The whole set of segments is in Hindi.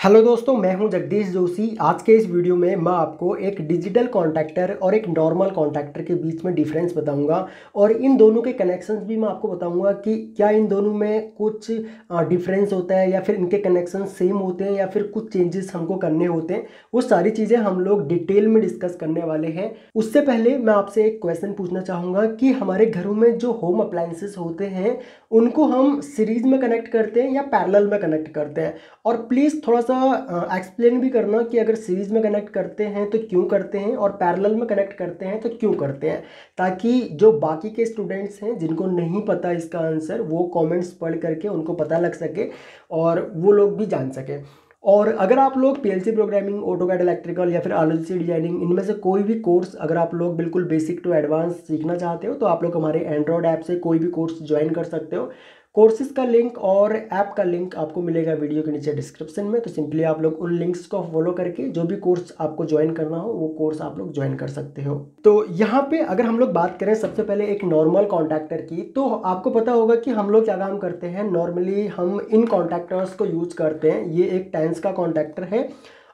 हेलो दोस्तों, मैं हूं जगदीश जोशी। आज के इस वीडियो में मैं आपको एक डिजिटल कॉन्टैक्टर और एक नॉर्मल कॉन्टैक्टर के बीच में डिफरेंस बताऊंगा और इन दोनों के कनेक्शंस भी मैं आपको बताऊंगा कि क्या इन दोनों में कुछ डिफरेंस होता है या फिर इनके कनेक्शन सेम होते हैं या फिर कुछ चेंजेस हमको करने होते हैं। वो सारी चीज़ें हम लोग डिटेल में डिस्कस करने वाले हैं। उससे पहले मैं आपसे एक क्वेश्चन पूछना चाहूँगा कि हमारे घरों में जो होम अप्लायंसेस होते हैं उनको हम सीरीज में कनेक्ट करते हैं या पैरेलल में कनेक्ट करते हैं। और प्लीज़ थोड़ा सा एक्सप्लेन भी करना कि अगर सीरीज में कनेक्ट करते हैं तो क्यों करते हैं और पैरेलल में कनेक्ट करते हैं तो क्यों करते हैं, ताकि जो बाकी के स्टूडेंट्स हैं जिनको नहीं पता इसका आंसर वो कमेंट्स पढ़ करके उनको पता लग सके और वो लोग भी जान सके। और अगर आप लोग पीएलसी प्रोग्रामिंग, ऑटोकैड इलेक्ट्रिकल या फिर आरएलसी डिजाइनिंग, इनमें से कोई भी कोर्स अगर आप लोग बिल्कुल बेसिक टू एडवांस सीखना चाहते हो तो आप लोग हमारे एंड्रॉयड ऐप से कोई भी कोर्स ज्वाइन कर सकते हो। कोर्सेज का लिंक और ऐप का लिंक आपको मिलेगा वीडियो के नीचे डिस्क्रिप्शन में। तो सिंपली आप लोग उन लिंक्स को फॉलो करके जो भी कोर्स आपको ज्वाइन करना हो वो कोर्स आप लोग ज्वाइन कर सकते हो। तो यहाँ पे अगर हम लोग बात करें सबसे पहले एक नॉर्मल कॉन्टैक्टर की, तो आपको पता होगा कि हम लोग क्या काम करते हैं। नॉर्मली हम इन कॉन्टैक्टर्स को यूज करते हैं। ये एक टेंस का कॉन्टैक्टर है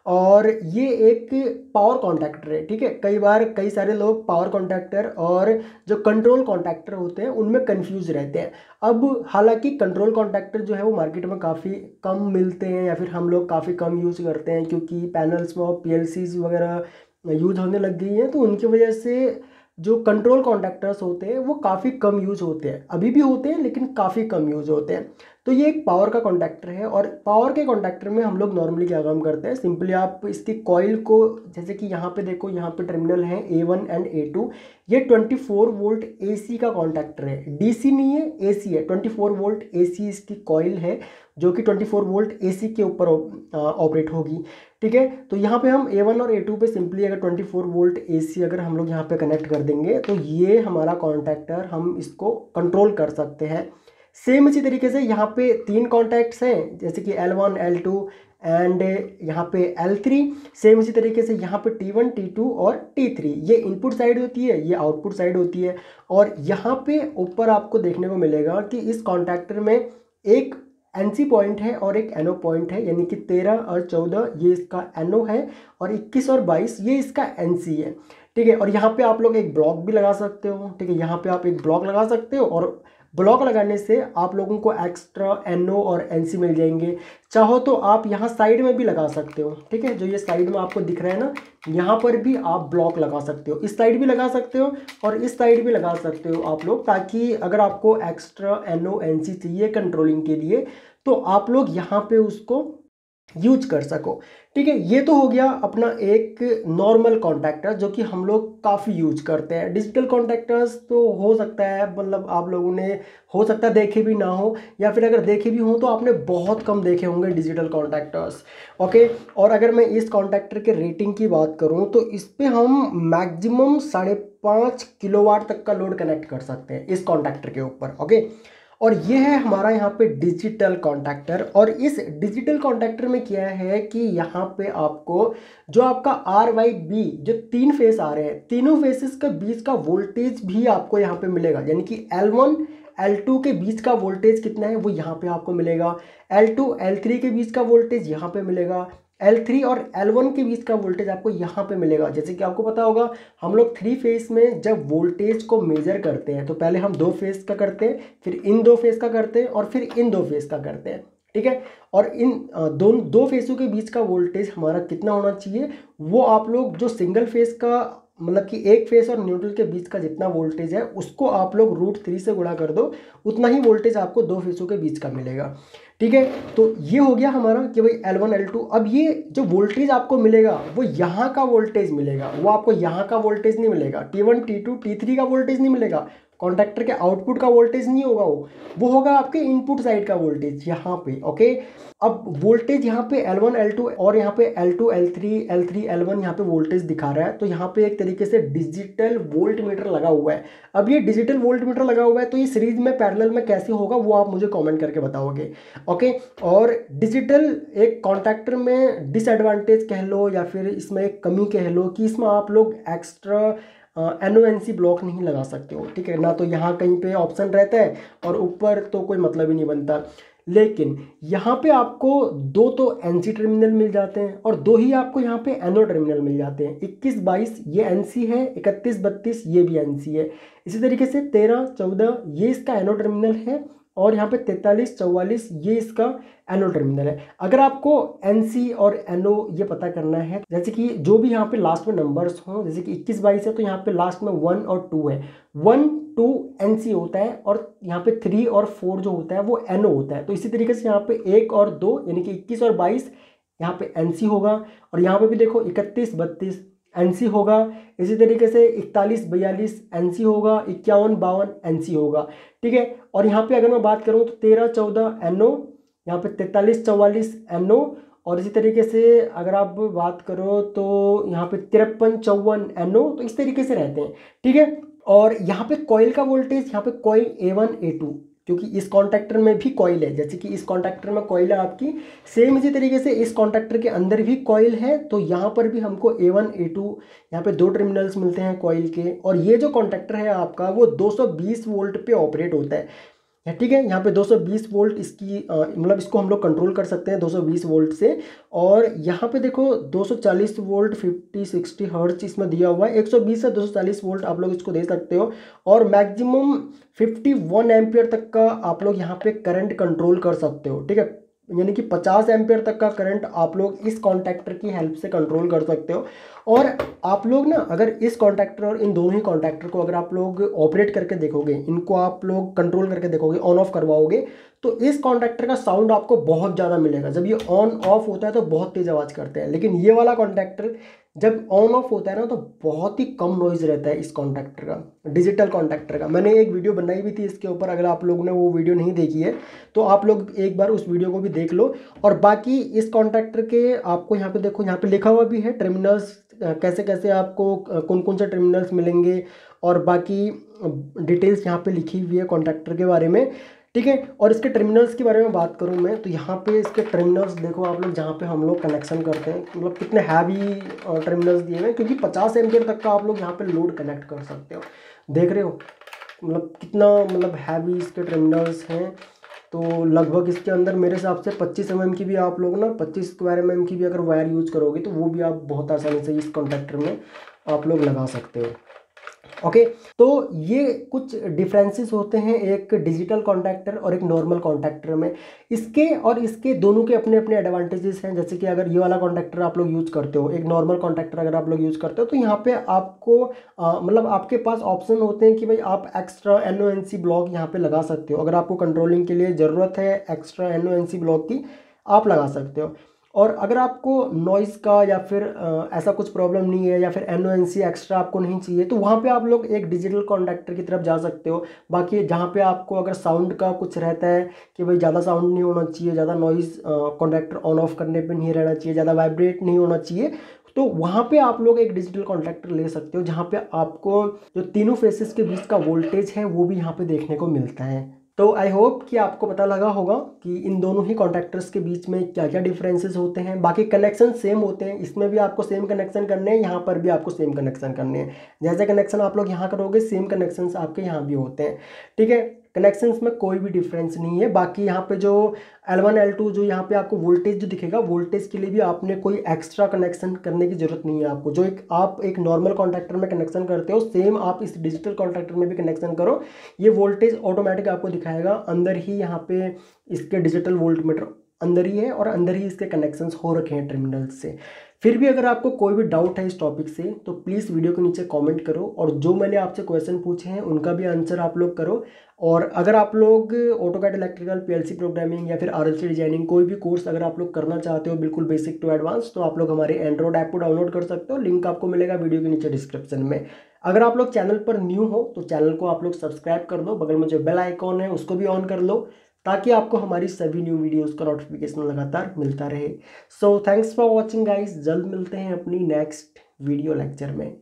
और ये एक पावर कॉन्टैक्टर है। ठीक है, कई बार कई सारे लोग पावर कॉन्टैक्टर और जो कंट्रोल कॉन्टैक्टर होते हैं उनमें कंफ्यूज रहते हैं। अब हालांकि कंट्रोल कॉन्टैक्टर जो है वो मार्केट में काफ़ी कम मिलते हैं या फिर हम लोग काफ़ी कम यूज़ करते हैं, क्योंकि पैनल्स में और पीएलसीज वगैरह यूज होने लग गई हैं। तो उनकी वजह से जो कंट्रोल कॉन्टैक्टर्स होते हैं वो काफ़ी कम यूज होते हैं। अभी भी होते हैं लेकिन काफ़ी कम यूज होते हैं। तो ये एक पावर का कॉन्टैक्टर है और पावर के कॉन्टैक्टर में हम लोग नॉर्मली क्या काम करते हैं, सिंपली आप इसकी कॉइल को, जैसे कि यहाँ पे देखो, यहाँ पे टर्मिनल है A1 एंड A2। ये 24 वोल्ट AC का कॉन्टैक्टर है, DC नहीं है, AC है। 24 वोल्ट AC इसकी कॉइल है जो कि 24 वोल्ट AC के ऊपर ऑपरेट होगी। ठीक है, तो यहाँ पे हम A1 और A2 पे सिंपली अगर 24 वोल्ट AC अगर हम लोग यहाँ पे कनेक्ट कर देंगे तो ये हमारा कॉन्टैक्टर, हम इसको कंट्रोल कर सकते हैं। सेम इसी तरीके से यहाँ पे तीन कॉन्टैक्ट्स हैं, जैसे कि L1, L2 एंड यहाँ पे L3। सेम इसी तरीके से यहाँ पे T1, T2 और T3। ये इनपुट साइड होती है, ये आउटपुट साइड होती है। और यहाँ पे ऊपर आपको देखने को मिलेगा कि इस कॉन्टैक्टर में एक NC पॉइंट है और एक NO पॉइंट है, यानी कि 13 और 14 ये इसका NO है और 21 और 22 ये इसका NC है। ठीक है, और यहाँ पे आप लोग एक ब्लॉक भी लगा सकते हो। ठीक है, यहाँ पे आप एक ब्लॉक लगा सकते हो और ब्लॉक लगाने से आप लोगों को एक्स्ट्रा NO और NC मिल जाएंगे। चाहो तो आप यहाँ साइड में भी लगा सकते हो। ठीक है, जो ये साइड में आपको दिख रहा है ना, यहाँ पर भी आप ब्लॉक लगा सकते हो। इस साइड भी लगा सकते हो और इस साइड भी लगा सकते हो आप लोग, ताकि अगर आपको एक्स्ट्रा NO NC चाहिए कंट्रोलिंग के लिए तो आप लोग यहाँ पे उसको यूज कर सको। ठीक है, ये तो हो गया अपना एक नॉर्मल कॉन्टैक्टर जो कि हम लोग काफ़ी यूज करते हैं। डिजिटल कॉन्टैक्टर्स तो हो सकता है, मतलब आप लोगों ने हो सकता है देखे भी ना हो, या फिर अगर देखे भी हों तो आपने बहुत कम देखे होंगे डिजिटल कॉन्टैक्टर्स। ओके, और अगर मैं इस कॉन्टैक्टर के रेटिंग की बात करूं तो इस पर हम मैक्सिमम 5.5 किलोवाट तक का लोड कनेक्ट कर सकते हैं इस कॉन्टैक्टर के ऊपर। ओके, और ये है हमारा यहाँ पे डिजिटल कॉन्टैक्टर। और इस डिजिटल कॉन्टैक्टर में क्या है कि यहाँ पे आपको जो आपका RYB जो तीन फेस आ रहे हैं, तीनों फेसेस के बीच का वोल्टेज भी आपको यहाँ पे मिलेगा। यानी कि L1 L2 के बीच का वोल्टेज कितना है वो यहाँ पे आपको मिलेगा। L2 L3 के बीच का वोल्टेज यहाँ पे मिलेगा। L3 और L1 के बीच का वोल्टेज आपको यहाँ पे मिलेगा। जैसे कि आपको पता होगा, हम लोग 3 फेस में जब वोल्टेज को मेजर करते हैं तो पहले हम 2 फेस का करते हैं, फिर इन 2 फेस का करते हैं और फिर इन 2 फेस का करते हैं। ठीक है, और इन दो फेसों के बीच का वोल्टेज हमारा कितना होना चाहिए वो आप लोग जो सिंगल फेस का, मतलब कि एक फेस और न्यूट्रल के बीच का जितना वोल्टेज है उसको आप लोग √3 से गुणा कर दो, उतना ही वोल्टेज आपको दो फेसों के बीच का मिलेगा। ठीक है, तो ये हो गया हमारा कि भाई L1 L2। अब ये जो वोल्टेज आपको मिलेगा वो यहाँ का वोल्टेज मिलेगा, वो आपको यहाँ का वोल्टेज नहीं मिलेगा। T1 T2 T3 का वोल्टेज नहीं मिलेगा, कॉन्टैक्टर के आउटपुट का वोल्टेज नहीं होगा, वो होगा आपके इनपुट साइड का वोल्टेज यहाँ पे। ओके, अब वोल्टेज यहाँ पे L1 L2 और यहाँ पे L2 L3 L1 यहाँ पे वोल्टेज दिखा रहा है। तो यहाँ पे एक तरीके से डिजिटल वोल्ट मीटर लगा हुआ है। अब ये डिजिटल वोल्ट मीटर लगा हुआ है तो ये सीरीज में पैरेलल में कैसे होगा वो आप मुझे कमेंट करके बताओगे। ओके, और डिजिटल एक कॉन्टैक्टर में डिसएडवांटेज कह लो या फिर इसमें एक कमी कह लो कि इसमें आप लोग एक्स्ट्रा NO NC ब्लॉक नहीं लगा सकते हो। ठीक है ना, तो यहाँ कहीं पे ऑप्शन रहता है और ऊपर तो कोई मतलब ही नहीं बनता। लेकिन यहाँ पे आपको 2 तो NC टर्मिनल मिल जाते हैं और 2 ही आपको यहाँ पे NO टर्मिनल मिल जाते हैं। 21-22 ये NC है, 31-32 ये भी NC है। इसी तरीके से 13-14 ये इसका NO टर्मिनल है और यहाँ पे 43-44 ये इसका NO टर्मिनल है। अगर आपको NC और NO ये पता करना है, जैसे कि जो भी यहाँ पे लास्ट में नंबर्स हों, जैसे कि 21-22 है तो यहाँ पे लास्ट में 1 और 2 है, 1 2 NC होता है और यहाँ पे 3 और 4 जो होता है वो NO होता है। तो इसी तरीके से यहाँ पे 1 और 2 यानी कि 21 और 22 यहाँ पे NC होगा और यहाँ पे भी देखो 31-32 NC होगा। इसी तरीके से 41-42 NC होगा, 51-52 NC होगा, ठीक है। और यहाँ पे अगर मैं बात करूँ तो 13-14 NO, यहाँ पे 43-44 NO और इसी तरीके से अगर आप बात करो तो यहाँ पे 53-54 NO। तो इस तरीके से रहते हैं, ठीक है। और यहाँ पे कॉइल का वोल्टेज, यहाँ पे कॉइल A1 A2, क्योंकि इस कॉन्टैक्टर में भी कॉइल है, जैसे कि इस कॉन्टैक्टर में कॉइल है आपकी, सेम इसी तरीके से इस कॉन्टैक्टर के अंदर भी कॉइल है। तो यहाँ पर भी हमको A1 A2 यहाँ पे 2 टर्मिनल्स मिलते हैं कॉइल के। और ये जो कॉन्टैक्टर है आपका वो 220 वोल्ट पे ऑपरेट होता है, ठीक है। यहाँ पे 220 वोल्ट इसकी मतलब इसको हम लोग कंट्रोल कर सकते हैं 220 वोल्ट से। और यहाँ पे देखो 240 वोल्ट 50-60 हर्ट्ज इसमें दिया हुआ है, 120 से 240 वोल्ट आप लोग इसको दे सकते हो। और मैक्सिमम 51 एम्पियर तक का आप लोग यहाँ पे करंट कंट्रोल कर सकते हो, ठीक है। यानी कि 50 एम्पियर तक का करंट आप लोग इस कॉन्टैक्टर की हेल्प से कंट्रोल कर सकते हो। और आप लोग ना अगर इस कॉन्टैक्टर और इन दोनों ही कॉन्टैक्टर को अगर आप लोग ऑपरेट करके देखोगे, इनको आप लोग कंट्रोल करके देखोगे, ऑन ऑफ करवाओगे, तो इस कॉन्टैक्टर का साउंड आपको बहुत ज़्यादा मिलेगा। जब ये ऑन ऑफ होता है तो बहुत तेज़ आवाज़ करते हैं, लेकिन ये वाला कॉन्टैक्टर जब ऑन ऑफ होता है ना तो बहुत ही कम नॉइज़ रहता है इस कॉन्टैक्टर का, डिजिटल कॉन्टैक्टर का। मैंने एक वीडियो बनाई भी थी इसके ऊपर, अगर आप लोगों ने वो वीडियो नहीं देखी है तो आप लोग एक बार उस वीडियो को भी देख लो। और बाकी इस कॉन्टैक्टर के आपको यहाँ पे देखो, यहाँ पे लिखा हुआ भी है टर्मिनल्स, कैसे कैसे आपको कौन कौन से टर्मिनल्स मिलेंगे और बाकी डिटेल्स यहाँ पे लिखी हुई है कॉन्टैक्टर के बारे में, ठीक है। और इसके टर्मिनल्स के बारे में बात करूँ मैं तो यहाँ पे इसके टर्मिनल्स देखो आप लोग, जहाँ पे हम लोग कनेक्शन करते हैं, मतलब कितने हैवी टर्मिनल्स दिए हुए हैं, क्योंकि 50 एम्पियर तक का आप लोग यहाँ पे लोड कनेक्ट कर सकते हो। देख रहे हो मतलब कितना मतलब हैवी इसके टर्मिनल्स हैं। तो लगभग इसके अंदर मेरे हिसाब से 25 mm की भी आप लोग ना 25 स्क्वायर mm की भी अगर वायर यूज़ करोगे तो वो भी आप बहुत आसानी से इस कॉन्टैक्टर में आप लोग लगा सकते हो, ओके। तो ये कुछ डिफरेंसेस होते हैं एक डिजिटल कॉन्टैक्टर और एक नॉर्मल कॉन्टैक्टर में। इसके और इसके दोनों के अपने अपने एडवांटेजेस हैं। जैसे कि अगर ये वाला कॉन्टैक्टर आप लोग यूज़ करते हो, एक नॉर्मल कॉन्टैक्टर अगर आप लोग यूज़ करते हो, तो यहाँ पे आपको मतलब आपके पास ऑप्शन होते हैं कि भाई आप एक्स्ट्रा NO-NC ब्लॉक यहाँ पे लगा सकते हो। अगर आपको कंट्रोलिंग के लिए ज़रूरत है एक्स्ट्रा NO-NC ब्लॉक की, आप लगा सकते हो। और अगर आपको नॉइज़ का या फिर ऐसा कुछ प्रॉब्लम नहीं है या फिर NO-NC एक्स्ट्रा आपको नहीं चाहिए, तो वहाँ पे आप लोग एक डिजिटल कॉन्टैक्टर की तरफ जा सकते हो। बाकी जहाँ पे आपको अगर साउंड का कुछ रहता है कि भाई ज़्यादा साउंड नहीं होना चाहिए, ज़्यादा नॉइज़ कॉन्टैक्टर ऑन ऑफ करने पे नहीं रहना चाहिए, ज़्यादा वाइब्रेट नहीं होना चाहिए, तो वहाँ पे आप लोग एक डिजिटल कॉन्टैक्टर ले सकते हो, जहाँ पे आपको जो तीनों फेसेस के बीच का वोल्टेज है वो भी यहाँ पे देखने को मिलता है। तो आई होप कि आपको पता लगा होगा कि इन दोनों ही कॉन्टैक्टर्स के बीच में क्या क्या डिफरेंसेस होते हैं। बाकी कनेक्शन सेम होते हैं, इसमें भी आपको सेम कनेक्शन करने हैं, यहाँ पर भी आपको सेम कनेक्शन करने हैं। जैसे कनेक्शन आप लोग यहाँ करोगे सेम कनेक्शंस आपके यहाँ भी होते हैं, ठीक है। कनेक्शंस में कोई भी डिफरेंस नहीं है। बाकी यहाँ पे जो L1 L2 जो यहाँ पे आपको वोल्टेज जो दिखेगा, वोल्टेज के लिए भी आपने कोई एक्स्ट्रा कनेक्शन करने की ज़रूरत नहीं है आपको। जो आप एक नॉर्मल कॉन्टैक्टर में कनेक्शन करते हो, सेम आप इस डिजिटल कॉन्टैक्टर में भी कनेक्शन करो, ये वोल्टेज ऑटोमेटिक आपको दिखाएगा। अंदर ही यहाँ पे इसके डिजिटल वोल्ट मीटर अंदर ही है और अंदर ही इसके कनेक्शंस हो रखे हैं टर्मिनल्स से। फिर भी अगर आपको कोई भी डाउट है इस टॉपिक से तो प्लीज़ वीडियो के नीचे कमेंट करो और जो मैंने आपसे क्वेश्चन पूछे हैं उनका भी आंसर आप लोग करो। और अगर आप लोग ऑटोकैड इलेक्ट्रिकल, PLC प्रोग्रामिंग या फिर RLC डिजाइनिंग कोई भी कोर्स अगर आप लोग करना चाहते हो बिल्कुल बेसिक टू एडवांस, तो आप लोग हमारे एंड्रॉइड ऐप को डाउनलोड कर सकते हो। लिंक आपको मिलेगा वीडियो के नीचे डिस्क्रिप्शन में। अगर आप लोग चैनल पर न्यू हो तो चैनल को आप लोग सब्सक्राइब कर दो, बगल में जो बेल आइकॉन है उसको भी ऑन कर लो, ताकि आपको हमारी सभी न्यू वीडियोस का नोटिफिकेशन लगातार मिलता रहे। So thanks for watching guys, जल्द मिलते हैं अपनी नेक्स्ट वीडियो लेक्चर में।